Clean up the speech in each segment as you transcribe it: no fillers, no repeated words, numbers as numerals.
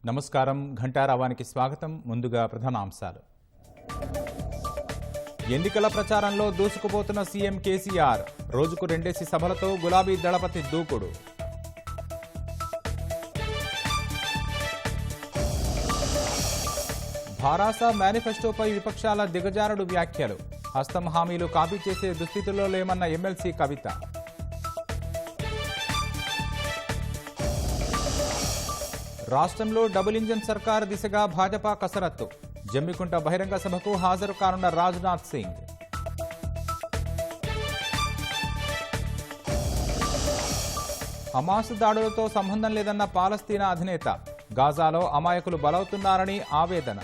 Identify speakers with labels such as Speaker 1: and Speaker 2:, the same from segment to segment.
Speaker 1: నమస్కారం ఘంటారావానికి స్వాగతం. ముందుగా ప్రధానాంశాలు. ఎన్నికల ప్రచారంలో దూసుకుపోతున్న సీఎం కేసీఆర్. రోజుకు 2 సభలతో గులాబీ దళపతి దూకుడు. భారాస మేనిఫెస్టోపై విపక్షాల దిగజారుడు వ్యాఖ్యలు. హస్తం హామీలు కాపీ చేసే దుస్థితిలో లేమన్న ఎమ్మెల్సీ కవిత. రాష్ట్రంలో డబుల్ ఇంజన్ సర్కార్ దిశగా భాజపా కసరత్తు. జమ్మికుంట బహిరంగ సభకు హాజరు కానున్న రాజ్నాథ్ సింగ్. హమాస్ దాడులతో సంబంధం లేదన్న పాలస్తీనా అధినేత. గాజాలో అమాయకులు బలవుతున్నారని ఆవేదన.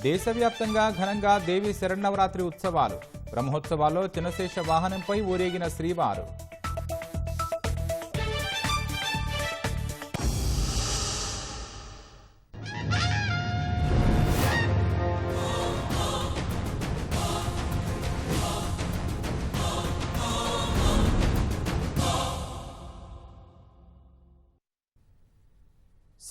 Speaker 1: దేశవ్యాప్తంగా ఘనంగా దేవీ శరన్నవరాత్రి ఉత్సవాలు. బ్రహ్మోత్సవాల్లో చినశేష వాహనంపై ఊరేగిన శ్రీవారు.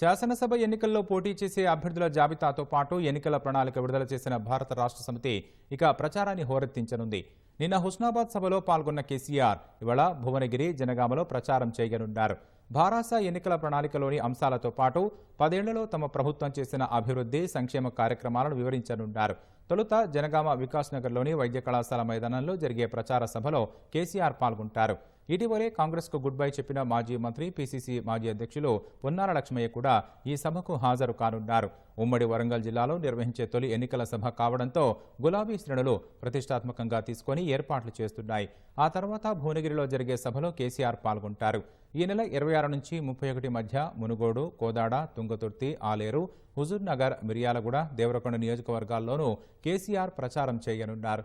Speaker 1: శాసనసభ ఎన్నికల్లో పోటీ చేసే అభ్యర్థుల జాబితాతో పాటు ఎన్నికల ప్రణాళిక విడుదల చేసిన భారత రాష్ట్ర సమితి ఇక ప్రచారాన్ని హోరెత్తించనుంది. నిన్న హుస్నాబాద్ సభలో పాల్గొన్న కేసీఆర్ ఇవాళ భువనగిరి, జనగామలో ప్రచారం చేయనున్నారు. భారాస ఎన్నికల ప్రణాళికలోని అంశాలతో పాటు 10 ఏళ్లలో తమ ప్రభుత్వం చేసిన అభివృద్ధి, సంక్షేమ కార్యక్రమాలను వివరించనున్నారు. తొలుత జనగామ వికాస్ నగర్లోని వైద్య కళాశాల మైదానంలో జరిగే ప్రచార సభలో కేసీఆర్ పాల్గొంటారు. ఇటీవలే కాంగ్రెస్కు గుడ్ బై చెప్పిన మాజీ మంత్రి, పీసీసీ మాజీ అధ్యక్షులు పొన్నాల లక్ష్మయ్య కూడా ఈ సభకు హాజరు కానున్నారు. ఉమ్మడి వరంగల్ జిల్లాలో నిర్వహించే తొలి ఎన్నికల సభ కావడంతో గులాబీ శ్రేణులు ప్రతిష్టాత్మకంగా తీసుకుని ఏర్పాట్లు చేస్తున్నాయి. ఆ తర్వాత భువనగిరిలో జరిగే సభలో కేసీఆర్ పాల్గొంటారు. ఈ నెల 26 నుంచి 31 మధ్య మునుగోడు, కోదాడ, తుంగతుర్తి, ఆలేరు, హుజూర్ నగర్, మిర్యాలగూడ, దేవరకొండ నియోజకవర్గాల్లోనూ కేసీఆర్ ప్రచారం చేయనున్నారు.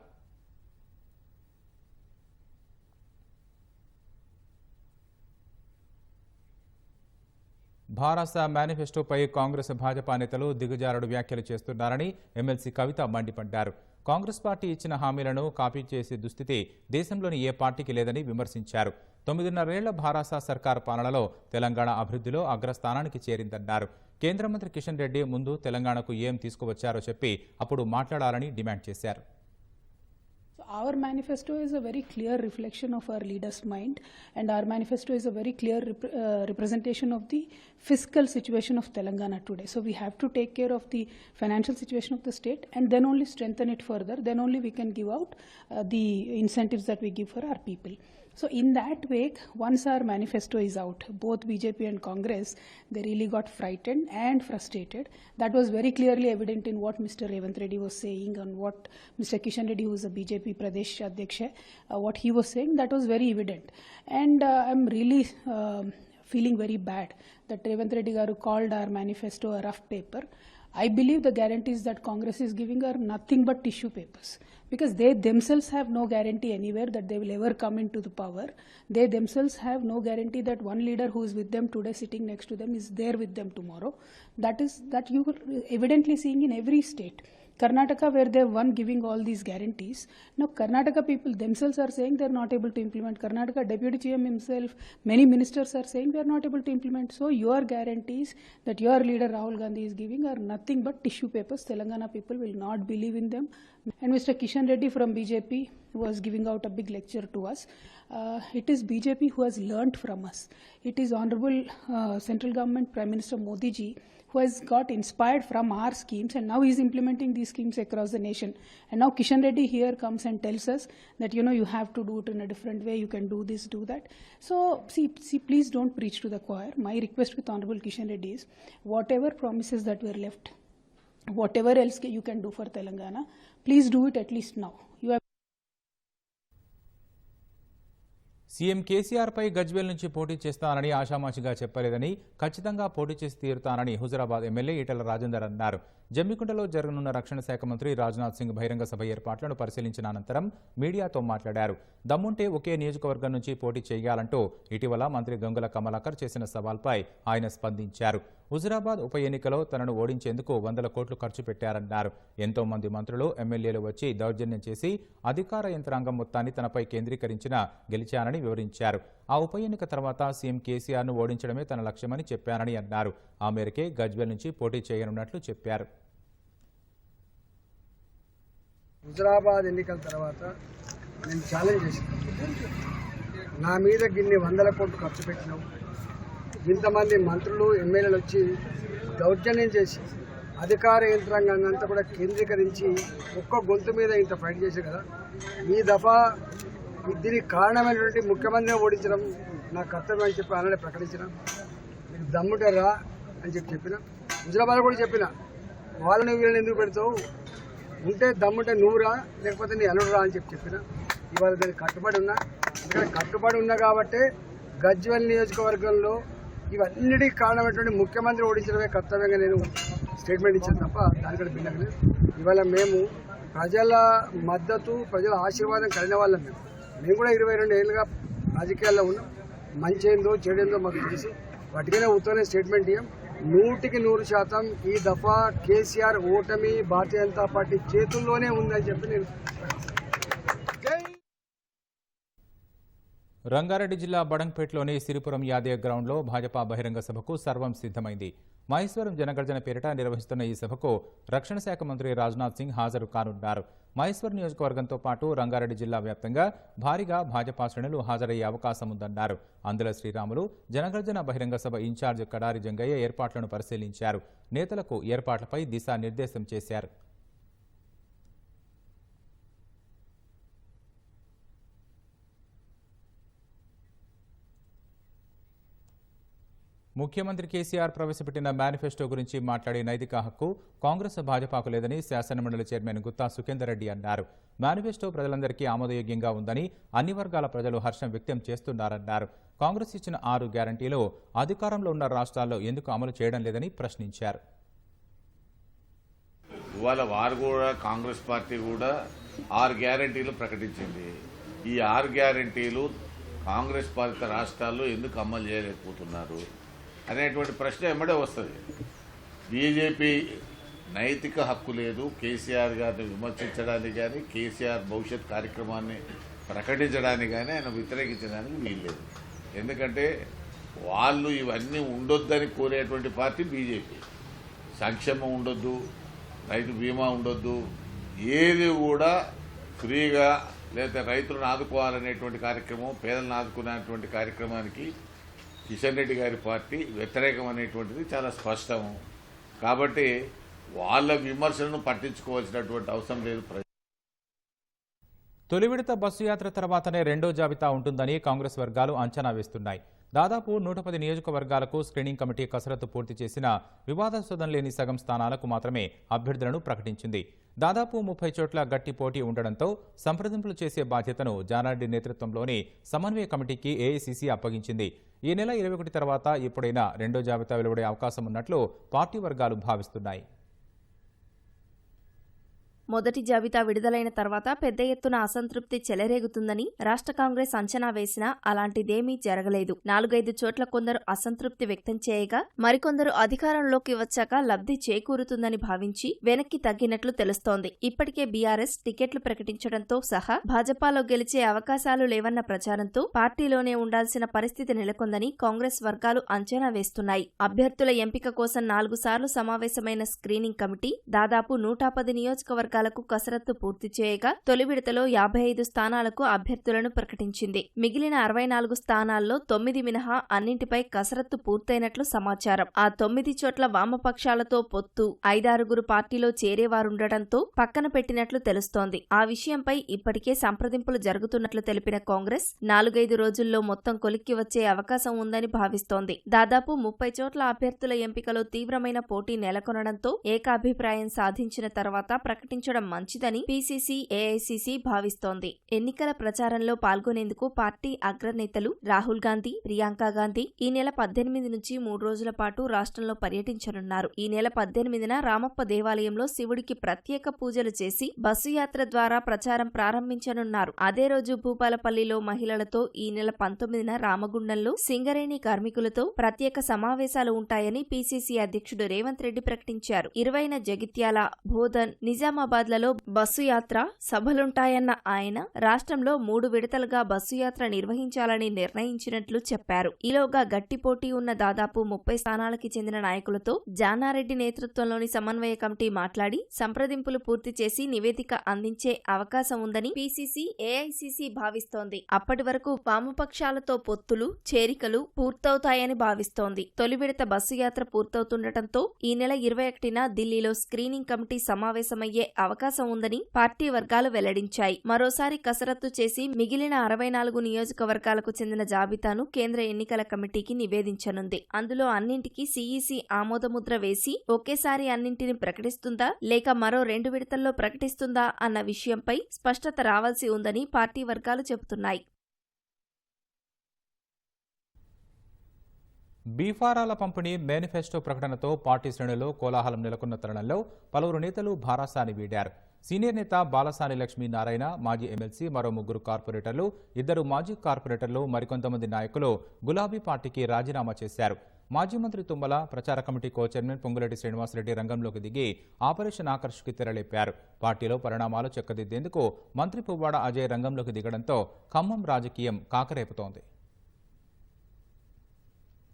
Speaker 1: భారాస మేనిఫెస్టోపై కాంగ్రెస్, భాజపా నేతలు దిగజారుడు వ్యాఖ్యలు చేస్తున్నారని ఎమ్మెల్సీ కవిత మండిపడ్డారు. కాంగ్రెస్ పార్టీ ఇచ్చిన హామీలను కాపీ చేసే దుస్థితి దేశంలోని ఏ పార్టీకి లేదని విమర్శించారు. 9.5 ఏళ్ల భారాస సర్కార్ పాలనలో తెలంగాణ అభివృద్ధిలో అగ్రస్థానానికి చేరిందన్నారు. కేంద్ర మంత్రి కిషన్ రెడ్డి ముందు తెలంగాణకు ఏం తీసుకువచ్చారో చెప్పి అప్పుడు మాట్లాడాలని డిమాండ్ చేశారు.
Speaker 2: Our manifesto is a very clear reflection of our leaders' mind, and our manifesto is a very clear representation of the fiscal situation of Telangana today. So we have to take care of the financial situation of the state and then only strengthen it further. Then only we can give out the incentives that we give for our people. So in that way, once our manifesto is out, both BJP and Congress, they really got frightened and frustrated. That was very clearly evident in what Mr. Revanth Reddy was saying and what Mr. Kishan Reddy, who is a BJP Pradesh Adhyaksha, what he was saying, that was very evident. And I'm really feeling very bad that Revanth Reddy garu called our manifesto a rough paper. I believe the guarantees that Congress is giving are nothing but tissue papers, because they themselves have no guarantee anywhere that they will ever come into the power. They themselves have no guarantee that one leader who is with them today, sitting next to them, is there with them tomorrow. That you are evidently seeing in every state. Karnataka, where they won giving all these guarantees, now Karnataka people themselves are saying they are not able to implement. Karnataka Deputy GM himself, many ministers are saying they are not able to implement. So your guarantees that your leader Rahul Gandhi is giving are nothing but tissue papers. Telangana people will not believe in them. And Mr. Kishan Reddy from BJP was giving out a big lecture to us. It is BJP who has learnt from us. It is Honorable Central Government Prime Minister Modi ji who has got inspired from our schemes, and now he is implementing these schemes across the nation. And now Kishan Reddy here comes and tells us that you have to do it in a different way, you can do this, do that. So see, please don't preach to the choir. My request with Honorable Kishan Reddy is, whatever promises that were left, whatever else you can do for Telangana, please do it at least now. You have
Speaker 1: CM KCR పై గజ్వేల్ నుంచి పోటీ చేస్తానని ఆషామాషిగా చెప్పలేదని, ఖచ్చితంగా పోటీ చేసి తీరుతానని హుజురాబాద్ ఎమ్మెల్యే ఈటెల రాజేందర్ అన్నారు. జమ్మికుంటలో జరగనున్న రక్షణ శాఖ మంత్రి రాజ్నాథ్ సింగ్ బహిరంగ సభ ఏర్పాట్లను పరిశీలించిన అనంతరం మీడియాతో మాట్లాడారు. దమ్ముంటే ఒకే నియోజకవర్గం నుంచి పోటీ చేయాలంటూ ఇటీవల మంత్రి గంగుల కమలాకర్ చేసిన సవాల్పై ఆయన స్పందించారు. హుజురాబాద్ ఉప ఎన్నికలో తనను ఓడించేందుకు 100 కోట్లు ఖర్చు పెట్టారన్నారు. ఎంతో మంది మంత్రులు, ఎమ్మెల్యేలు వచ్చి దౌర్జన్యం చేసి అధికార యంత్రాంగం మొత్తాన్ని తనపై కేంద్రీకరించినా గెలిచానని వివరించారు. ఆ ఉప ఎన్నిక తర్వాత సీఎం కేసీఆర్ను ఓడించడమే తన లక్ష్యమని చెప్పానని అన్నారు. ఆ మేరకే గజ్వేల్ నుంచి పోటీ చేయనున్నట్లు చెప్పారు.
Speaker 3: హుజరాబాద్ ఎన్నికల తర్వాత నేను ఛాలెంజ్ చేశాను. నా మీద గిన్ని 100 కోట్లు ఖర్చు పెట్టినాం, ఇంతమంది మంత్రులు ఎమ్మెల్యేలు వచ్చి దౌర్జన్యం చేసి అధికార యంత్రాంగాన్ని అంతా కూడా కేంద్రీకరించి ఒక్క గొంతు మీద ఇంత ఫైట్ చేశారు కదా, ఈ దఫా దీనికి కారణమైనటువంటి ముఖ్యమంత్రిని ఓడించడం నా కర్తవ్యం అని చెప్పి ఆనాడే ప్రకటించిన. మీకు దమ్ముంటే రా అని చెప్పిన. హుజరాబాద్ కూడా చెప్పిన, వాళ్ళని వీళ్ళని ఎందుకు పెడతావు, ఉంటే దమ్ముంటే నువ్వు రా, లేకపోతే నీ అల్లుడు రా అని చెప్పిన. ఇవాళ దానికి కట్టుబడి ఉన్నా. ఎందుకంటే కట్టుబడి ఉన్నా కాబట్టి గజ్వేల్ నియోజకవర్గంలో ఇవన్నిటికీ కారణమైనటువంటి ముఖ్యమంత్రి ఓడించడమే కర్తవ్యంగా నేను స్టేట్మెంట్ ఇచ్చాను తప్ప దానికంటే భిన్నంగా. ఇవాళ మేము ప్రజల మద్దతు, ప్రజల ఆశీర్వాదం కలిగిన వాళ్ళం. మేము కూడా 22 ఏళ్ళుగా రాజకీయాల్లో ఉన్నాం. మంచి ఏందో చెడేందో మాకు తెలిసి వాటికైనా ఉత్తరనే స్టేట్మెంట్ ఇవ్వం. 100% ఈ దఫా కేసీఆర్ ఓటమి భారతీయ జనతా పార్టీ చేతుల్లోనే ఉందని చెప్పి నేను.
Speaker 1: రంగారెడ్డి జిల్లా బడంగ్పేటలోని సిరిపురం యాదయ్య గ్రౌండ్లో భాజపా బహిరంగ సభకు సర్వం సిద్ధమైంది. మహేశ్వరం జనగర్జన పేరిట నిర్వహిస్తున్న ఈ సభకు రక్షణ శాఖ మంత్రి రాజ్నాథ్ సింగ్ హాజరు కానున్నారు. మహేశ్వరం నియోజకవర్గంతో పాటు రంగారెడ్డి జిల్లా వ్యాప్తంగా భారీగా భాజపా శ్రేణులు హాజరయ్యే అవకాశం ఉందన్నారు. అందుల శ్రీరాములు జనగర్జన బహిరంగ సభ ఇన్ఛార్జ్ కడారి జంగయ్య ఏర్పాట్లను పరిశీలించారు. నేతలకు ఏర్పాట్లపై దిశానిర్దేశం చేశారు. ముఖ్యమంత్రి కేసీఆర్ ప్రవేశపెట్టిన మేనిఫెస్టో గురించి మాట్లాడే నైతిక హక్కు కాంగ్రెస్ భాజపాకు లేదని శాసనమండలి చైర్మన్ గుత్తా సుఖేందర్ రెడ్డి అన్నారు. మేనిఫెస్టో ప్రజలందరికీ ఆమోదయోగ్యంగా ఉందని, అన్ని వర్గాల ప్రజలు హర్షం వ్యక్తం చేస్తున్నారన్నారు. కాంగ్రెస్ ఇచ్చిన 6 గ్యారంటీలు అధికారంలో ఉన్న రాష్ట్రాల్లో ఎందుకు అమలు చేయడం లేదని ప్రశ్నించారు.
Speaker 4: ఇవాళ వారు కూడా కాంగ్రెస్ పార్టీ కూడా 6 గ్యారంటీలు ప్రకటించింది. ఈ 6 గ్యారంటీలు కాంగ్రెస్ పాలిత రాష్ట్రాల్లో ఎందుకు అమలు చేయలేకపోతున్నారు అనేటువంటి ప్రశ్న ఎమ్మడే వస్తుంది. బీజేపీ నైతిక హక్కు లేదు కేసీఆర్ గారిని విమర్శించడానికి కానీ, కేసీఆర్ భవిష్యత్ కార్యక్రమాన్ని ప్రకటించడానికి కానీ, ఆయన వ్యతిరేకించడానికి వీల్లేదు. ఎందుకంటే వాళ్ళు ఇవన్నీ ఉండొద్దని కోరేటువంటి పార్టీ బీజేపీ. సంక్షేమం ఉండొద్దు, రైతు బీమా ఉండొద్దు, ఏది కూడా ఫ్రీగా లేదా రైతులను ఆదుకోవాలనేటువంటి కార్యక్రమం, పేదలను ఆదుకునేటువంటి కార్యక్రమానికి కిషన్ రెడ్డి గారి పార్టీ వ్యతిరేకం అనేటువంటిది చాలా స్పష్టం. కాబట్టి వాళ్ళ విమర్శలను పట్టించుకోవాల్సినటువంటి అవసరం లేదు.
Speaker 1: తొలి విడత బస్సు యాత్ర తర్వాతనే రెండో జాబితా ఉంటుందని కాంగ్రెస్ వర్గాలు అంచనా వేస్తున్నాయి. దాదాపు 110 నియోజకవర్గాలకు స్క్రీనింగ్ కమిటీ కసరత్తు పూర్తి చేసిన వివాదాస్పదం లేని సగం స్థానాలకు మాత్రమే అభ్యర్థులను ప్రకటించింది. దాదాపు 30 చోట్ల గట్టి పోటీ ఉండడంతో సంప్రదింపులు చేసే బాధ్యతను జానారెడ్డి నేతృత్వంలోని సమన్వయ కమిటీకి ఏఐసీసీ అప్పగించింది. ఈ నెల 21 తర్వాత ఎప్పుడైనా రెండో జాబితా వెలువడే అవకాశం ఉన్నట్లు పార్టీ వర్గాలు భావిస్తున్నాయి.
Speaker 5: మొదటి జాబితా విడుదలైన తర్వాత పెద్ద ఎత్తున అసంతృప్తి చెలరేగుతుందని రాష్ట్ర కాంగ్రెస్ అంచనా వేసినా అలాంటిదేమీ జరగలేదు. 4-5 చోట్ల కొందరు అసంతృప్తి వ్యక్తం చేయగా, మరికొందరు అధికారంలోకి వచ్చాక లబ్ధి చేకూరుతుందని భావించి వెనక్కి తగ్గినట్లు తెలుస్తోంది. ఇప్పటికే బీఆర్ఎస్ టికెట్లు ప్రకటించడంతో సహా భాజపాలో గెలిచే అవకాశాలు లేవన్న ప్రచారంతో పార్టీలోనే ఉండాల్సిన పరిస్థితి నెలకొందని కాంగ్రెస్ వర్గాలు అంచనా వేస్తున్నాయి. అభ్యర్థుల ఎంపిక కోసం 4 సార్లు సమావేశమైన స్క్రీనింగ్ కమిటీ దాదాపు 110 నియోజకవర్గాలు కసరత్తు పూర్తి చేయగా తొలి విడతలో 55 స్థానాలకు అభ్యర్థులను ప్రకటించింది. మిగిలిన 64 స్థానాల్లో 9 మినహా అన్నింటిపై కసరత్తు పూర్తయినట్లు సమాచారం. ఆ 9 చోట్ల వామపక్షాలతో పొత్తు, 5-6 పార్టీలో చేరేవారుండటంతో పక్కన పెట్టినట్లు తెలుస్తోంది. ఆ విషయంపై ఇప్పటికే సంప్రదింపులు జరుగుతున్నట్లు తెలిపిన కాంగ్రెస్ 4-5 రోజుల్లో మొత్తం కొలిక్కి వచ్చే అవకాశం ఉందని భావిస్తోంది. దాదాపు 30 చోట్ల అభ్యర్థుల ఎంపికలో తీవ్రమైన పోటీ నెలకొనడంతో ఏకాభిప్రాయం సాధించిన తర్వాత ప్రకటించడం మంచిదని పీసీసీ, ఏఐసీసీ భావిస్తోంది. ఎన్నికల ప్రచారంలో పాల్గొనేందుకు పార్టీ అగ్రనేతలు రాహుల్ గాంధీ, ప్రియాంక గాంధీ ఈ నెల 18 నుంచి 3 రోజుల పాటు రాష్ట్రంలో పర్యటించనున్నారు. ఈ నెల 18న రామప్ప దేవాలయంలో శివుడికి ప్రత్యేక పూజలు చేసి బస్సు యాత్ర ద్వారా ప్రచారం ప్రారంభించనున్నారు. అదే రోజు భూపాలపల్లిలో మహిళలతో, ఈ నెల 19న రామగుండంలో సింగరేణి కార్మికులతో ప్రత్యేక సమావేశాలు ఉంటాయని పీసీసీ అధ్యక్షుడు రేవంత్ రెడ్డి ప్రకటించారు. 20న జగిత్యాల, బోధన్, నిజామాబాద్ హుస్నాబాద్లలో బస్సు యాత్ర సభలుంటాయన్న ఆయన రాష్ట్రంలో 3 విడతలుగా బస్సు యాత్ర నిర్వహించాలని నిర్ణయించినట్లు చెప్పారు. ఈలోగా గట్టి పోటీ ఉన్న దాదాపు 30 స్థానాలకి చెందిన నాయకులతో జానారెడ్డి నేతృత్వంలోని సమన్వయ కమిటీ మాట్లాడి సంప్రదింపులు పూర్తి చేసి నివేదిక అందించే అవకాశం ఉందని పీసీసీ, ఏఐసీసీ భావిస్తోంది. అప్పటి వరకు వామపక్షాలతో పొత్తులు, చేరికలు పూర్తవుతాయని భావిస్తోంది. తొలి విడత బస్సు యాత్ర పూర్తవుతుండటంతో ఈ నెల 21న ఢిల్లీలో స్క్రీనింగ్ కమిటీ సమావేశమయ్యే అవకాశం ఉందని పార్టీ వర్గాలు వెల్లడించాయి. మరోసారి కసరత్తు చేసి మిగిలిన 64 నియోజకవర్గాలకు చెందిన జాబితాను కేంద్ర ఎన్నికల కమిటీకి నివేదించనుంది. అందులో అన్నింటికీ సీఈసీ ఆమోదముద్ర వేసి ఒకేసారి అన్నింటిని ప్రకటిస్తుందా లేక మరో 2 విడతల్లో ప్రకటిస్తుందా అన్న విషయంపై స్పష్టత రావాల్సి ఉందని పార్టీ వర్గాలు చెబుతున్నాయి.
Speaker 1: బీఫారాల పంపిణీ మేనిఫెస్టో ప్రకటనతో పార్టీ శ్రేణుల్లో కోలాహలం నెలకొన్న తరుణంలో పలువురు నేతలు భారాసాని వీడారు. సీనియర్ నేత బాలసాని లక్ష్మీనారాయణ, మాజీ ఎమ్మెల్సీ, మరో 3 కార్పొరేటర్లు, 2 మాజీ కార్పొరేటర్లు, మరికొంతమంది నాయకులు గులాబీ పార్టీకి రాజీనామా చేశారు. మాజీ మంత్రి తుమ్మల, ప్రచార కమిటీ కో చైర్మన్ పొంగులేటి శ్రీనివాసరెడ్డి రంగంలోకి దిగి ఆపరేషన్ ఆకర్ష్కి తెరలేపారు. పార్టీలో పరిణామాలు చక్కదిద్దేందుకు మంత్రి పువ్వాడ అజయ్ రంగంలోకి దిగడంతో ఖమ్మం రాజకీయం కాకరేపుతోంది.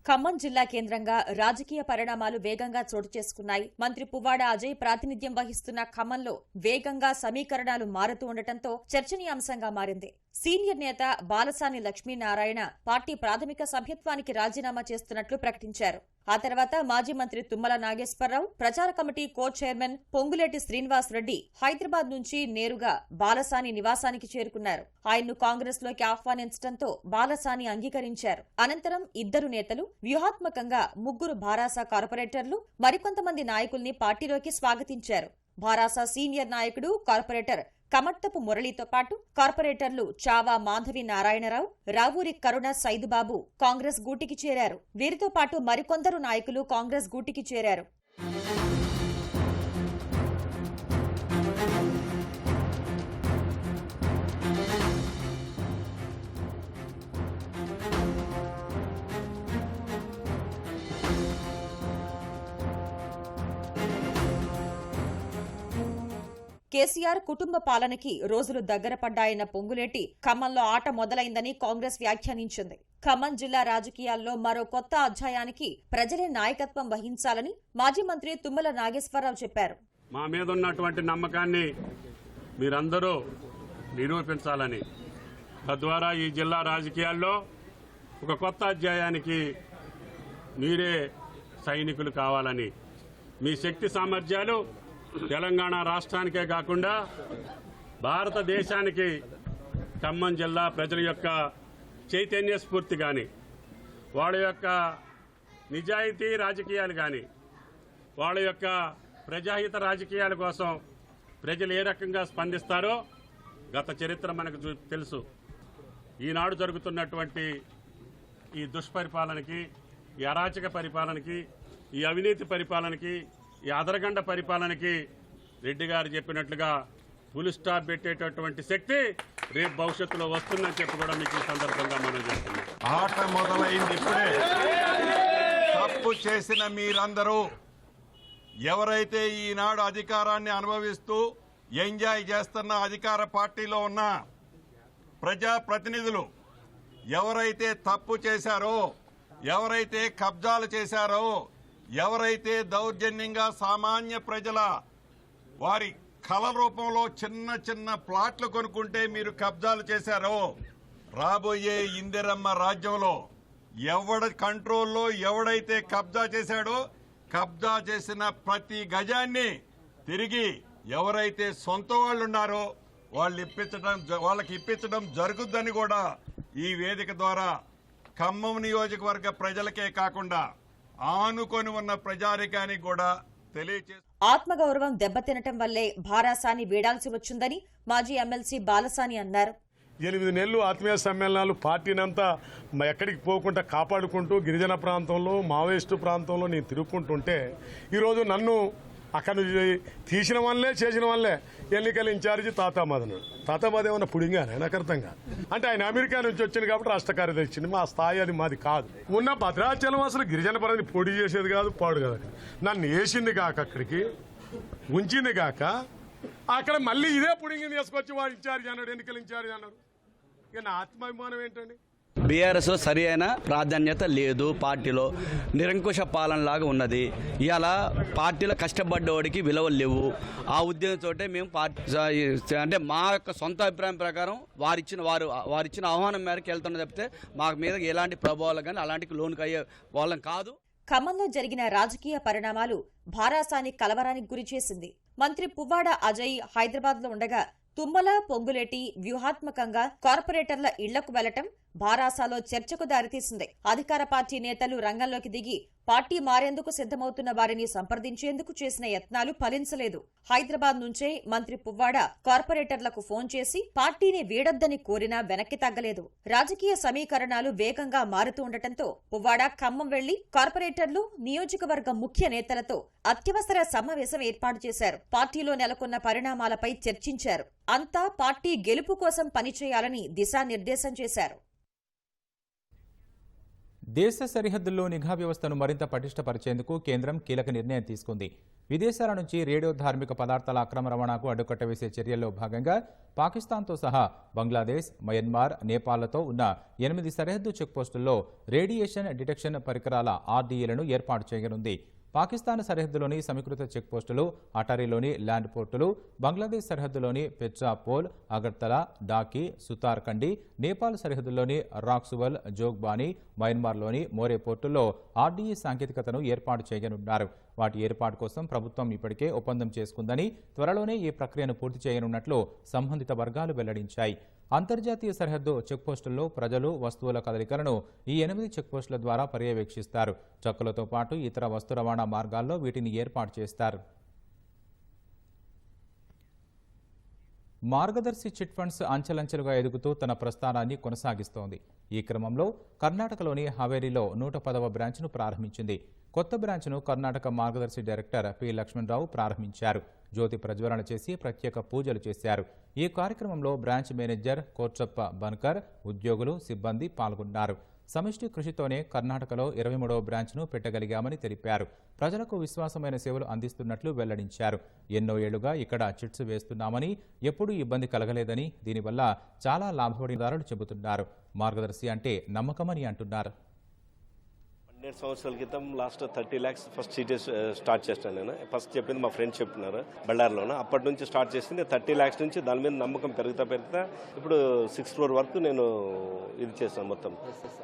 Speaker 6: ఖమ్మం జిల్లా కేంద్రంగా రాజకీయ పరిణామాలు వేగంగా చోటు చేసుకున్నాయి. మంత్రి పువ్వాడ అజయ్ ప్రాతినిధ్యం వహిస్తున్న ఖమ్మంలో వేగంగా సమీకరణాలు మారుతూ ఉండటంతో చర్చనీయాంశంగా మారింది. సీనియర్ నేత బాలసాని లక్ష్మీనారాయణ పార్టీ ప్రాథమిక సభ్యత్వానికి రాజీనామా చేస్తున్నట్లు ప్రకటించారు. ఆ తర్వాత మాజీ మంత్రి తుమ్మల నాగేశ్వరరావు, ప్రచార కమిటీ కో చైర్మన్ పొంగులేటి శ్రీనివాసరెడ్డి హైదరాబాద్ నుంచి నేరుగా బాలసాని నివాసానికి చేరుకున్నారు. ఆయన్ను కాంగ్రెస్ లోకి ఆహ్వానించడంతో బాలసాని అంగీకరించారు. అనంతరం ఇద్దరు నేతలు వ్యూహాత్మకంగా 3 భారాస కార్పొరేటర్లు, మరికొంతమంది నాయకుల్ని పార్టీలోకి స్వాగతించారు. భారాస సీనియర్ నాయకుడు కార్పొరేటర్ కమట్టపు మురళితో పాటు కార్పొరేటర్లు చావా మాధవి నారాయణరావు, రావూరి కరుణ సైదుబాబు కాంగ్రెస్ గూటికి చేరారు. వీరితో పాటు మరికొందరు నాయకులు కాంగ్రెస్ గూటికి చేరారు. కేసీఆర్ కుటుంబ పాలనకి రోజులు దగ్గర పడ్డాయన్న పొంగులేటి ఖమ్మంలో ఆట మొదలైందని కాంగ్రెస్ వ్యాఖ్యానించింది. ఖమ్మం జిల్లా రాజకీయాల్లో మరో కొత్త అధ్యాయానికి ప్రజలే నాయకత్వం వహించాలని మాజీ మంత్రి తుమ్మల నాగేశ్వరరావు చెప్పారు.
Speaker 7: మా మీద ఉన్నటువంటి నమ్మకాన్ని మీరందరూ నిరూపించాలని, తద్వారా ఈ జిల్లా రాజకీయాల్లో ఒక కొత్త అధ్యాయానికి మీరే సైనికులు కావాలని, మీ శక్తి సామర్థ్యాలు తెలంగాణ రాష్ట్రానికే కాకుండా భారతదేశానికి ఖమ్మం జిల్లా ప్రజల యొక్క చైతన్య స్ఫూర్తి కానీ, వాళ్ళ యొక్క నిజాయితీ రాజకీయాలు కానీ, వాళ్ళ యొక్క ప్రజాహిత రాజకీయాల కోసం ప్రజలు ఏ రకంగా స్పందిస్తారో గత చరిత్ర మనకు తెలుసు. ఈనాడు జరుగుతున్నటువంటి ఈ దుష్పరిపాలనకి, ఈ అరాచక పరిపాలనకి, ఈ అవినీతి పరిపాలనకి, ఈ అదరగండ పరిపాలనకి రెడ్డి గారు చెప్పినట్లుగా ఫుల్ స్టాప్ పెట్టేటటువంటి శక్తి రేపు భవిష్యత్తులో వస్తుందని చెప్పి కూడా మీకు ఈ సందర్భంగా మనం చేస్తున్నాం.
Speaker 8: ఆట మొదలైంది ఇప్పుడే. తప్పు చేసిన మీరందరూ ఎవరైతే ఈనాడు అధికారాన్ని అనుభవిస్తూ ఎంజాయ్ చేస్తున్న అధికార పార్టీలో ఉన్న ప్రజాప్రతినిధులు ఎవరైతే తప్పు చేశారో, ఎవరైతే కబ్జాలు చేశారో, ఎవరైతే దౌర్జన్యంగా సామాన్య ప్రజల వారి కళ రూపంలో చిన్న చిన్న ప్లాట్లు కొనుక్కుంటే మీరు కబ్జాలు చేశారో, రాబోయే ఇందిరమ్మ రాజ్యంలో ఎవడ కంట్రోల్లో ఎవడైతే కబ్జా చేశాడో, కబ్జా చేసిన ప్రతి గజాన్ని తిరిగి ఎవరైతే సొంత వాళ్ళు ఉన్నారో వాళ్ళకి ఇప్పించడం జరుగుద్దని కూడా ఈ వేదిక ద్వారా ఖమ్మం నియోజకవర్గ ప్రజలకే కాకుండా ఆనుకొని ఉన్న ప్రజానికానికి కూడా తెలియజేస్తారు.
Speaker 6: ఆత్మగౌరవం దెబ్బతినటం వల్లే భారాసాని వీడాల్సి వచ్చిందని మాజీ ఎమ్మెల్సీ బాలసాని అన్నారు.
Speaker 9: 8 నెలలు ఆత్మీయ సమ్మేళనాలు పార్టీనంతా ఎక్కడికి పోకుండా కాపాడుకుంటూ గిరిజన ప్రాంతంలో, మావోయిస్టు ప్రాంతంలో నేను తిరుగుకుంటుంటే ఈరోజు నన్ను అక్కడ నుంచి తీసిన వల్లే, చేసిన వల్లే ఎన్నికల ఇన్ఛార్జి తాతామాదను. తాతామాద ఏమన్నా పుడింగానే నాకు అర్థం కాదు. అంటే ఆయన అమెరికా నుంచి వచ్చింది కాబట్టి రాష్ట్ర కార్యదర్శిని. మా స్థాయి అది మాది కాదు. ఉన్న భద్రాచలం అసలు గిరిజన పరాన్ని పొడి చేసేది కాదు, పాడు కాదు. నన్ను వేసింది కాక, అక్కడికి ఉంచింది కాక, అక్కడ మళ్ళీ ఇదే పుడింగిని తీసుకొచ్చి వాడు ఇన్ఛార్జ్ అన్నాడు, ఎన్నికల ఇన్ఛార్జ్ అన్నాడు. ఇక నా ఆత్మాభిమానం ఏంటండి?
Speaker 10: బీఆర్ఎస్ సరి అయిన ప్రాధాన్యత లేదు, పార్టీలో నిరంకుశ పాలనలాగా ఉన్నది. ఇలా పార్టీలో కష్టపడ్డవాడికి విలువలు లేవు. ఆ ఉద్దేశంతో మేము అంటే మా యొక్క సొంత అభిప్రాయం ప్రకారం వారిచ్చిన ఆహ్వానం మేరకు వెళ్తున్న తప్పితే మాకు మీద ఎలాంటి ప్రభావాలు కానీ అలాంటి లోన్కి అయ్యే వాళ్ళం కాదు.
Speaker 6: ఖమ్మంలో జరిగిన రాజకీయ పరిణామాలు భారాసాని కలవరానికి గురిచేసింది. మంత్రి పువ్వాడ అజయ్ హైదరాబాద్ లో ఉండగా తుమ్మల, పొంగులేటి వ్యూహాత్మకంగా కార్పొరేటర్ల ఇళ్లకు వెళ్లటం భారాసాలో చర్చకు దారితీసింది. అధికార పార్టీ నేతలు రంగంలోకి దిగి పార్టీ మారేందుకు సిద్ధమవుతున్న వారిని సంప్రదించేందుకు చేసిన యత్నాలు ఫలించలేదు. హైదరాబాద్ నుంచే మంత్రి పువ్వాడ కార్పొరేటర్లకు ఫోన్ చేసి పార్టీని వీడొద్దని కోరినా వెనక్కి తగ్గలేదు. రాజకీయ సమీకరణాలు వేగంగా మారుతూ ఉండటంతో పువ్వాడ ఖమ్మం వెళ్లి కార్పొరేటర్లు, నియోజకవర్గ ముఖ్య నేతలతో అత్యవసర సమావేశం ఏర్పాటు చేశారు. పార్టీలో నెలకొన్న పరిణామాలపై చర్చించారు. అంతా పార్టీ గెలుపు కోసం పనిచేయాలని దిశానిర్దేశం చేశారు.
Speaker 1: దేశ సరిహద్దుల్లో నిఘా వ్యవస్థను మరింత పటిష్టపరిచేందుకు కేంద్రం కీలక నిర్ణయం తీసుకుంది. విదేశాల నుంచి రేడియో ధార్మిక పదార్థాల అక్రమ రవాణాకు అడ్డుకట్ట వేసే చర్యల్లో భాగంగా పాకిస్తాన్తో సహా బంగ్లాదేశ్, మయన్మార్, నేపాల్తో ఉన్న 8 సరిహద్దు చెక్పోస్టుల్లో రేడియేషన్ డిటెక్షన్ పరికరాల RDAలను ఏర్పాటు చేయనుంది. పాకిస్తాన్ సరిహద్దులోని సమీకృత చెక్పోస్టులు, అటారీలోని ల్యాండ్ పోర్టులు, బంగ్లాదేశ్ సరిహద్దులోని పెట్రాపోల్, అగర్తలా, డాకి, సుతార్కండి, నేపాల్ సరిహద్దుల్లోని రాక్సువల్, జోగ్బానీ, మయన్మార్లోని మోరే పోర్టుల్లో RDA సాంకేతికతను ఏర్పాటు చేయనున్నారు. వాటి ఏర్పాటు కోసం ప్రభుత్వం ఇప్పటికే ఒప్పందం చేసుకుందని, త్వరలోనే ఈ ప్రక్రియను పూర్తి చేయనున్నట్లు సంబంధిత వర్గాలు వెల్లడించాయి. అంతర్జాతీయ సరిహద్దు చెక్పోస్టుల్లో ప్రజలు, వస్తువుల కదలికలను ఈ 8 చెక్పోస్టుల ద్వారా పర్యవేక్షిస్తారు. ట్రక్కులతో పాటు ఇతర వస్తు రవాణా మార్గాల్లో వీటిని ఏర్పాటు చేస్తారు. మార్గదర్శి చిట్ ఫండ్స్ అంచెలంచెలుగా ఎదుగుతూ తన ప్రస్థానాన్ని కొనసాగిస్తోంది. ఈ క్రమంలో కర్ణాటకలోని హావేరీలో 110వ బ్రాంచ్ను ప్రారంభించింది. కొత్త బ్రాంచ్ను కర్ణాటక మార్గదర్శి డైరెక్టర్ పి లక్ష్మణరావు ప్రారంభించారు. జ్యోతి ప్రజ్వలన చేసి ప్రత్యేక పూజలు చేశారు. ఈ కార్యక్రమంలో బ్రాంచ్ మేనేజర్ కోట్సప్ప బన్కర్, ఉద్యోగులు, సిబ్బంది పాల్గొన్నారు. సమిష్టి కృషితోనే కర్ణాటకలో 23వ బ్రాంచ్ను పెట్టగలిగామని తెలిపారు. ప్రజలకు విశ్వాసమైన సేవలు అందిస్తున్నట్లు వెల్లడించారు. ఎన్నో ఏళ్లుగా ఇక్కడ చిట్స్ వేస్తున్నామని, ఎప్పుడూ ఇబ్బంది కలగలేదని, దీనివల్ల చాలా లాభపడిదారులు చెబుతున్నారు. మార్గదర్శి అంటే నమ్మకమని అంటున్నారు.
Speaker 11: 12 సంవత్సరాల క్రితం last 30 lakhs first seat start చేస్తాను నేను. ఫస్ట్ చెప్పింది మా ఫ్రెండ్స్ చెప్తున్నారు బళ్ళారిలోనే. అప్పటి నుంచి స్టార్ట్ చేసింది 30 lakhs నుంచి దాని మీద నమ్మకం పెరుగుతా ఇప్పుడు 6 crore వరకు నేను ఇది చేస్తాను. మొత్తం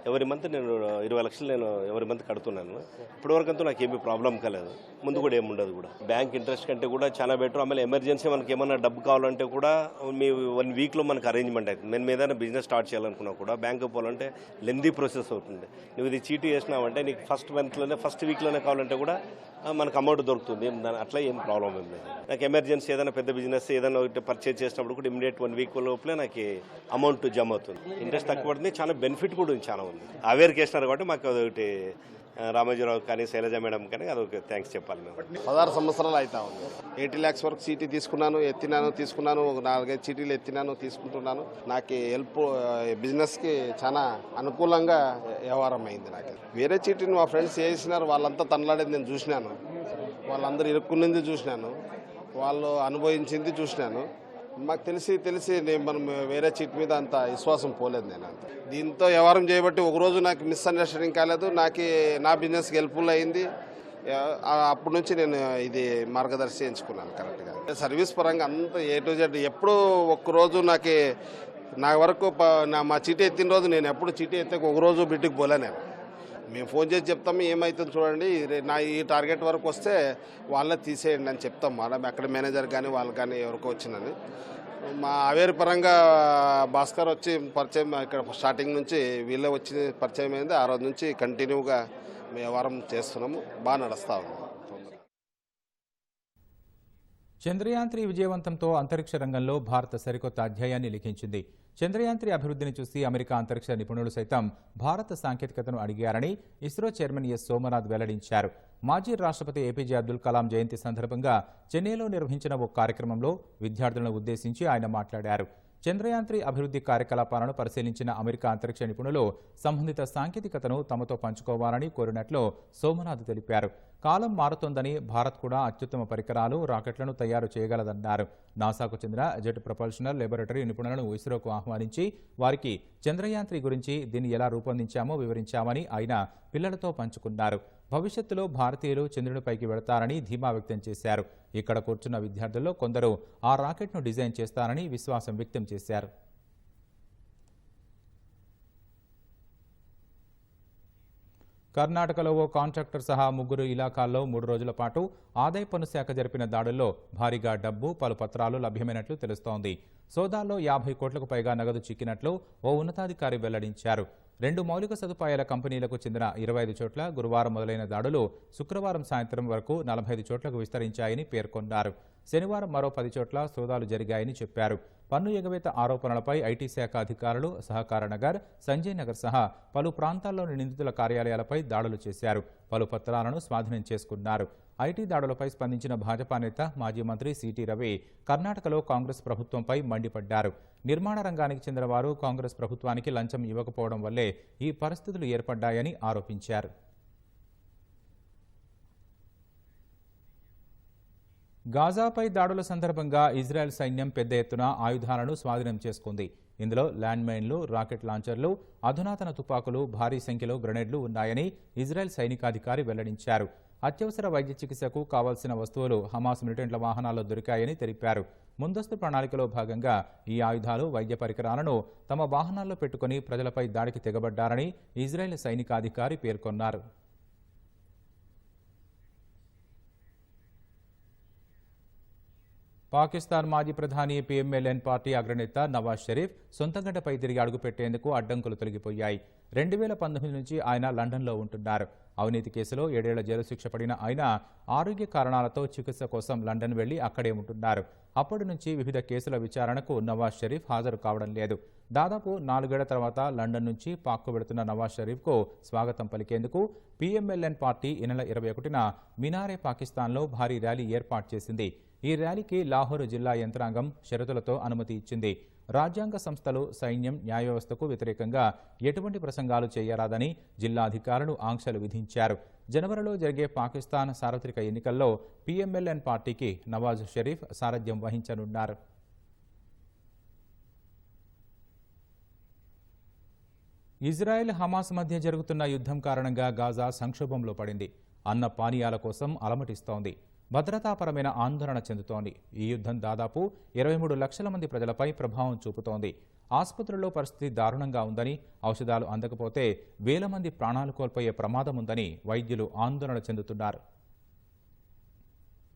Speaker 11: ఎవరి మంత్ నేను 20 లక్షలు నేను ఎవరి మంత్ కడుతున్నాను. ఇప్పటివరకు అంతా నాకు ఏమీ ప్రాబ్లం కాలేదు, ముందు కూడా ఏముండదు కూడా. బ్యాంక్ ఇంట్రెస్ట్ కంటే కూడా చాలా బెటర్. ఆమె ఎమర్జెన్సీ మనకి ఏమన్నా డబ్బు కావాలంటే కూడా మీ 1 weekలో మనకు అరేంజ్మెంట్ అవుతుంది. మేము ఏదైనా బిజినెస్ స్టార్ట్ చేయాలనుకున్నా కూడా బ్యాంకు పోవాలంటే లెందీ ప్రాసెస్ అవుతుంది. నువ్వు ఇది చీటీ చేసినావంటే నీకు ఫస్ట్ మంత్లోనే ఫస్ట్ వీక్లోనే కావాలంటే కూడా మనకు అమౌంట్ దొరుకుతుంది. అట్లా ఏం ప్రాబ్లం ఏం లేదు. నాకు ఎమర్జెన్సీ ఏదైనా పెద్ద బిజినెస్ ఏదైనా ఒకటి పర్చేజ్ చేసినప్పుడు కూడా ఇమీడియట్ 1 week లోపలే నాకు అమౌంట్ జమ అవుతుంది. ఇంట్రెస్ట్ తక్కువ పడుతుంది, చాలా బెనిఫిట్ కూడా చాలా ఉంది. అవేర్కి వేసినారు కాబట్టి మాకు అదొకటి రామోజీరావు కానీ శైలజ మేడం కానీ అదొక థ్యాంక్స్ చెప్పాలి. మేము
Speaker 12: 16 సంవత్సరాలు అవుతా ఉంది. 80 lakhs వరకు చీటీ తీసుకున్నాను, తీసుకున్నాను. 4-5 చీటీలు ఎత్తినాను, తీసుకుంటున్నాను. నాకు హెల్ప్ బిజినెస్కి చాలా అనుకూలంగా వ్యవహారం అయింది. నాకు వేరే చీటీని మా ఫ్రెండ్స్ వేసినారు, వాళ్ళంతా తనలాడేది నేను చూసినాను. వాళ్ళందరూ ఇరుక్కున్నది చూసినాను, వాళ్ళు అనుభవించింది చూసినాను. మాకు తెలిసి మనం వేరే చీట్ మీద అంత విశ్వాసం పోలేదు. నేను అంత దీంతో వ్యవహారం చేయబట్టి ఒకరోజు నాకు మిస్అండర్స్టాండింగ్ కాలేదు. నా బిజినెస్కి హెల్ప్ఫుల్ అయింది. అప్పటి నుంచి నేను ఇది మార్గదర్శి ఎంచుకున్నాను కరెక్ట్గా. సర్వీస్ పరంగా అంత A to Z ఎప్పుడూ ఒక్కరోజు నా వరకు మా చీటీ ఎత్తిన రోజు నేను ఎప్పుడు చీటీ ఎత్తే ఒకరోజు బిడ్డకి పోలే. నేను మేము ఫోన్ చేసి చెప్తాము, ఏమవుతుంది చూడండి, ఈ టార్గెట్ వరకు వస్తే వాళ్ళే తీసేయండి అని చెప్తాం. మేడం అక్కడ మేనేజర్ కానీ వాళ్ళు కానీ ఎవరికో వచ్చిందని. మా అవేర్ పరంగా భాస్కర్ వచ్చి పరిచయం ఇక్కడ స్టార్టింగ్ నుంచి వీళ్ళే వచ్చి పరిచయం అయింది. ఆ రోజు నుంచి కంటిన్యూగా వ్యవహారం చేస్తున్నాము, బాగా నడుస్తూ ఉంది.
Speaker 1: చంద్రయాన్ 3 విజయవంతంతో అంతరిక్ష రంగంలో భారత్ సరికొత్త అధ్యాయాన్ని లిఖించింది. చంద్రయాన్ 3 అభివృద్ధిని చూసి అమెరికా అంతరిక్ష నిపుణులు సైతం భారత సాంకేతికతను అడిగారని ఇస్రో చైర్మన్ ఎస్ సోమనాథ్ వెల్లడించారు. మాజీ రాష్ట్రపతి ఏపీజే అబ్దుల్ కలాం జయంతి సందర్భంగా చెన్నైలో నిర్వహించిన ఓ కార్యక్రమంలో విద్యార్థులను ఉద్దేశించి ఆయన మాట్లాడారు. చంద్రయాన్ 3 అభివృద్ధి కార్యకలాపాలను పరిశీలించిన అమెరికా అంతరిక్ష నిపుణులు సంబంధిత సాంకేతికతను తమతో పంచుకోవాలని కోరినట్లు సోమనాథ్ తెలిపారు. కాలం మారుతోందని భారత్ కూడా అత్యుత్తమ పరికరాలు రాకెట్లను తయారు చేయగలదన్నారు. నాసాకు చెందిన జెట్ ప్రొపల్షనల్ లాబొరేటరీ నిపుణులను ఇస్రోకు ఆహ్వానించి వారికి చంద్రయాన్-3 గురించి దీన్ని ఎలా రూపొందించామో వివరించామని ఆయన పిల్లలతో పంచుకున్నారు. భవిష్యత్తులో భారతీయులు చంద్రునిపైకి వెళతారని ధీమా వ్యక్తం చేశారు. ఇక్కడ కూర్చున్న విద్యార్థుల్లో కొందరు ఆ రాకెట్ను డిజైన్ చేస్తారని విశ్వాసం వ్యక్తం చేశారు. కర్ణాటకలో ఓ కాంట్రాక్టర్ సహా 3 ఇలాకాల్లో 3 రోజుల పాటు ఆదాయ పన్ను శాఖ జరిపిన దాడుల్లో భారీగా డబ్బు, పలు పత్రాలు లభ్యమైనట్లు తెలుస్తోంది. సోదాల్లో 50 కోట్లకు పైగా నగదు చిక్కినట్లు ఓ ఉన్నతాధికారి వెల్లడించారు. 2 మౌలిక సదుపాయాల కంపెనీలకు చెందిన 25 చోట్ల గురువారం మొదలైన దాడులు శుక్రవారం సాయంత్రం వరకు 45 చోట్లకు విస్తరించాయని పేర్కొన్నారు. శనివారం మరో 10 చోట్ల సోదాలు జరిగాయని చెప్పారు. పన్ను ఎగవేత ఆరోపణలపై ఐటీ శాఖ అధికారులు సహకార నగర్, సంజయ్ నగర్ సహా పలు ప్రాంతాల్లోని నిందితుల కార్యాలయాలపై దాడులు చేశారు. పలు పత్రాలను స్వాధీనం చేసుకున్నారు. ఐటీ దాడులపై స్పందించిన భాజపా నేత మాజీ మంత్రి సిటీ రవి కర్ణాటకలో కాంగ్రెస్ ప్రభుత్వంపై మండిపడ్డారు. నిర్మాణ రంగానికి చెందిన వారు కాంగ్రెస్ ప్రభుత్వానికి లంచం ఇవ్వకపోవడం వల్లే ఈ పరిస్థితులు ఏర్పడ్డాయని ఆరోపించారు. గాజాపై దాడుల సందర్భంగా ఇజ్రాయెల్ సైన్యం పెద్ద ఎత్తున ఆయుధాలను స్వాధీనం చేసుకుంది. ఇందులో ల్యాండ్ మైన్లు, రాకెట్ లాంచర్లు, అధునాతన తుపాకులు, భారీ సంఖ్యలో గ్రెనేడ్లు ఉన్నాయని ఇజ్రాయెల్ సైనికాధికారి వెల్లడించారు. అత్యవసర వైద్య చికిత్సకు కావాల్సిన వస్తువులు హమాస్ మిలిటెంట్ల వాహనాల్లో దొరికాయని తెలిపారు. ముందస్తు ప్రణాళికలో భాగంగా ఈ ఆయుధాలు, వైద్య పరికరాలను తమ వాహనాల్లో పెట్టుకుని ప్రజలపై దాడికి తెగబడ్డారని ఇజ్రాయెల్ సైనికాధికారి పేర్కొన్నారు. పాకిస్తాన్ మాజీ ప్రధాని పీఎంఎల్ఎన్ పార్టీ అగ్రనేత నవాజ్ షరీఫ్ సొంతగడ్డపై తిరిగి అడుగుపెట్టేందుకు అడ్డంకులు తొలగిపోయాయి. 2019 నుంచి ఆయన లండన్లో ఉంటున్నారు. అవినీతి కేసులో 7 ఏళ్ల జైలు శిక్ష పడిన ఆయన ఆరోగ్య కారణాలతో చికిత్స కోసం లండన్ వెళ్లి అక్కడే ఉంటున్నారు. అప్పటి నుంచి వివిధ కేసుల విచారణకు నవాజ్ షరీఫ్ హాజరు కావడం లేదు. దాదాపు 4 ఏళ్ల తర్వాత లండన్ నుంచి పాక్కు వెళుతున్న నవాజ్ షరీఫ్కు స్వాగతం పలికేందుకు పీఎంఎల్ఎన్ పార్టీ ఈ నెల 21న మినారే పాకిస్తాన్లో భారీ ర్యాలీ ఏర్పాటు చేసింది. ఈ ర్యాలీకి లాహోరు జిల్లా యంత్రాంగం షరతులతో అనుమతి ఇచ్చింది. రాజ్యాంగ సంస్థలు, సైన్యం, న్యాయ వ్యవస్థకు వ్యతిరేకంగా ఎటువంటి ప్రసంగాలు చేయరాదని జిల్లా అధికారులు ఆంక్షలు విధించారు. జనవరిలో జరిగే పాకిస్తాన్ సార్వత్రిక ఎన్నికల్లో పీఎంఎల్ఎన్ పార్టీకి నవాజ్ షరీఫ్ సారథ్యం వహించనున్నారు. ఇజ్రాయెల్, హమాస్ మధ్య జరుగుతున్న యుద్ధం కారణంగా గాజా సంక్షోభంలో పడింది. అన్న పానీయాల కోసం అలమటిస్తోంది. భద్రతాపరమైన ఆందోళన చెందుతోంది. ఈ యుద్ధం దాదాపు 23 లక్షల మంది ప్రజలపై ప్రభావం చూపుతోంది. ఆసుపత్రుల్లో పరిస్థితి దారుణంగా ఉందని, ఔషధాలు అందకపోతే వేల మంది ప్రాణాలు కోల్పోయే ప్రమాదం ఉందని వైద్యులు ఆందోళన చెందుతున్నారు.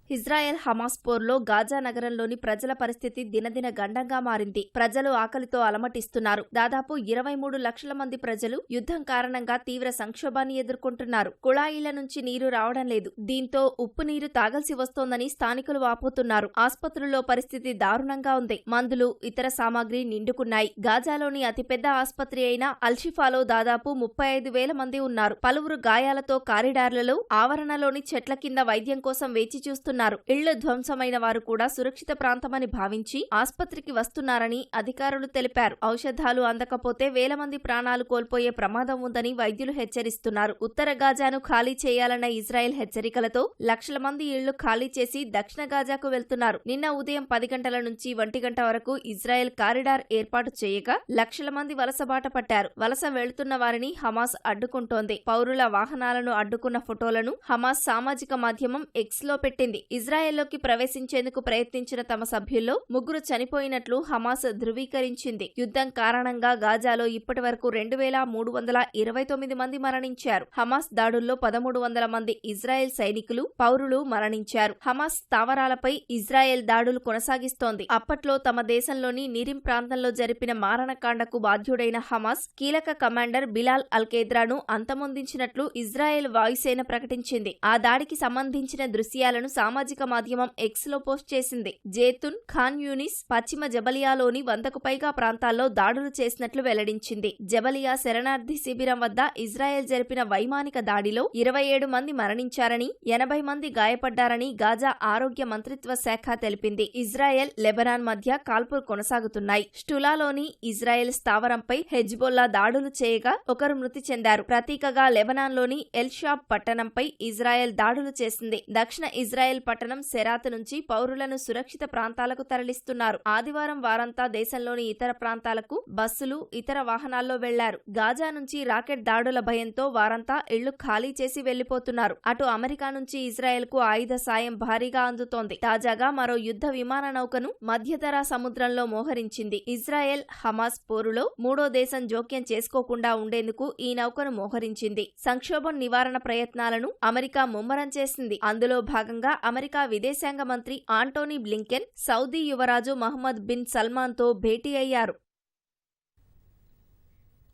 Speaker 5: ఇజ్రాయెల్ హమాస్ పోర్లో గాజా నగరంలోని ప్రజల పరిస్థితి దినదిన గండంగా మారింది. ప్రజలు ఆకలితో అలమటిస్తున్నారు. దాదాపు 23 లక్షల మంది ప్రజలు యుద్ధం కారణంగా తీవ్ర సంక్షోభాన్ని ఎదుర్కొంటున్నారు. కుళాయిల నుంచి నీరు రావడం లేదు. దీంతో ఉప్పు నీరు తాగాల్సి వస్తోందని స్థానికులు వాపోతున్నారు. ఆసుపత్రుల్లో పరిస్థితి దారుణంగా ఉంది. మందులు, ఇతర సామాగ్రి నిండుకున్నాయి. గాజాలోని అతిపెద్ద ఆసుపత్రి అయిన అల్షిఫాలో దాదాపు 35,000 మంది ఉన్నారు. పలువురు గాయాలతో కారిడార్లలో, ఆవరణలోని చెట్ల కింద వైద్యం కోసం వేచి చూస్తున్నారు. ఇళ్లు ధ్వంసమైన వారు కూడా సురక్షిత ప్రాంతమని భావించి ఆస్పత్రికి వస్తున్నారని అధికారులు తెలిపారు. ఔషధాలు అందకపోతే వేల మంది ప్రాణాలు కోల్పోయే ప్రమాదం ఉందని వైద్యులు హెచ్చరిస్తున్నారు. ఉత్తర గాజాను ఖాళీ చేయాలన్న ఇజ్రాయెల్ హెచ్చరికలతో లక్షల మంది ఇళ్లు ఖాళీ చేసి దక్షిణ గాజాకు వెళ్తున్నారు. నిన్న ఉదయం 10 గంటల నుంచి 1 గంట వరకు ఇజ్రాయెల్ కారిడార్ ఏర్పాటు చేయగా లక్షల మంది వలసబాట పట్టారు. వలస వెళుతున్న వారిని హమాస్ అడ్డుకుంటోంది. పౌరుల వాహనాలను అడ్డుకున్న ఫోటోలను హమాస్ సామాజిక మాధ్యమం ఎక్స్ లో పెట్టింది. ఇజ్రాయెల్లోకి ప్రవేశించేందుకు ప్రయత్నించిన తమ సభ్యుల్లో 3 చనిపోయినట్లు హమాస్ ధృవీకరించింది. యుద్ధం కారణంగా గాజాలో ఇప్పటి వరకు 2,329 మంది మరణించారు. హమాస్ దాడుల్లో 1,300 మంది ఇజ్రాయెల్ సైనికులు, పౌరులు మరణించారు. హమాస్ స్థావరాలపై ఇజ్రాయెల్ దాడులు కొనసాగిస్తోంది. అప్పట్లో తమ దేశంలోని నిరిం ప్రాంతంలో జరిపిన మారణకాండకు బాధ్యుడైన హమాస్ కీలక కమాండర్ బిలాల్ అల్-కేద్రాను అంతమొందించినట్లు ఇజ్రాయెల్ వాయుసేన ప్రకటించింది. ఆ దాడికి సంబంధించిన దృశ్యాలను సామాజిక మాధ్యమం ఎక్స్ లో పోస్ట్ చేసింది. జేతున్, ఖాన్ యూనిస్, పశ్చిమ జబలియాలోని 100కు పైగా ప్రాంతాల్లో దాడులు చేసినట్లు వెల్లడించింది. జబలియా శరణార్థి శిబిరం వద్ద ఇజ్రాయెల్ జరిపిన వైమానిక దాడిలో 27 మంది మరణించారని, 80 మంది గాయపడ్డారని గాజా ఆరోగ్య మంత్రిత్వ శాఖ తెలిపింది. ఇజ్రాయెల్, లెబనాన్ మధ్య కాల్పులు కొనసాగుతున్నాయి. స్టులాలోని ఇజ్రాయెల్ స్థావరంపై హెజ్బొల్లా దాడులు చేయగా ఒకరు మృతి చెందారు. ప్రతీకగా లెబనాన్లోని ఎల్షాబ్ పట్టణంపై ఇజ్రాయెల్ దాడులు చేసింది. దక్షిణ ఇజ్రాయెల్ పట్టణం సెరాత్ నుంచి పౌరులను సురక్షిత ప్రాంతాలకు తరలిస్తున్నారు. ఆదివారం వారంతా దేశంలోని ఇతర ప్రాంతాలకు బస్సులు, ఇతర వాహనాల్లో వెళ్లారు. గాజా నుంచి రాకెట్ దాడుల భయంతో వారంతా ఇళ్లు ఖాళీ చేసి వెళ్లిపోతున్నారు. అటు అమెరికా నుంచి ఇజ్రాయెల్ కు ఆయుధ సాయం భారీగా అందుతోంది. తాజాగా మరో యుద్ధ విమాన నౌకను మధ్యధరా సముద్రంలో మోహరించింది. ఇజ్రాయెల్ హమాస్ పోరులో మూడో దేశం జోక్యం చేసుకోకుండా ఉండేందుకు ఈ నౌకను మోహరించింది. సంక్షోభం నివారణ ప్రయత్నాలను అమెరికా ముమ్మరం చేసింది. అందులో భాగంగా అమెరికా విదేశాంగ మంత్రి ఆంటోనీ బ్లింకెన్ సౌదీ యువరాజు మహమ్మద్ బిన్ సల్మాన్తో భేటీ అయ్యారు.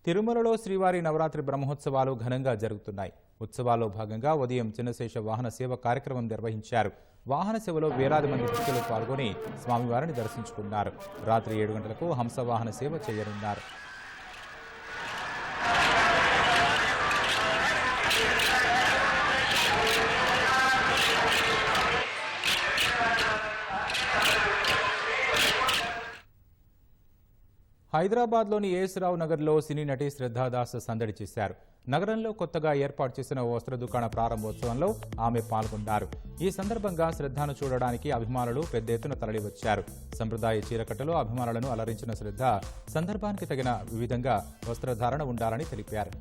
Speaker 1: తిరుమలలో శ్రీవారి నవరాత్రి బ్రహ్మోత్సవాలు ఘనంగా జరుగుతున్నాయి. ఉత్సవాల్లో భాగంగా ఉదయం చిన్నశేష వాహన సేవ కార్యక్రమం నిర్వహించారు. వాహన సేవలో వేలాది మంది భక్తులు పాల్గొని స్వామివారిని దర్శించుకున్నారు. రాత్రి 7 గంటలకు హంస వాహన సేవ చేయనున్నారు. హైదరాబాద్లోని ఏఎస్-రావు నగర్లో సినీ నటి శ్రద్ధాదాస్ సందడి చేశారు. నగరంలో కొత్తగా ఏర్పాటు చేసిన వస్త్ర దుకాణ ప్రారంభోత్సవంలో ఆమె పాల్గొన్నారు. ఈ సందర్భంగా శ్రద్ధను చూడడానికి అభిమానులు పెద్ద ఎత్తున తరలివచ్చారు. సంప్రదాయ చీరకట్టలో అభిమానులను అలరించిన శ్రద్ధ సందర్భానికి తగిన విధంగా వస్త్రధారణ ఉండాలని తెలిపారు.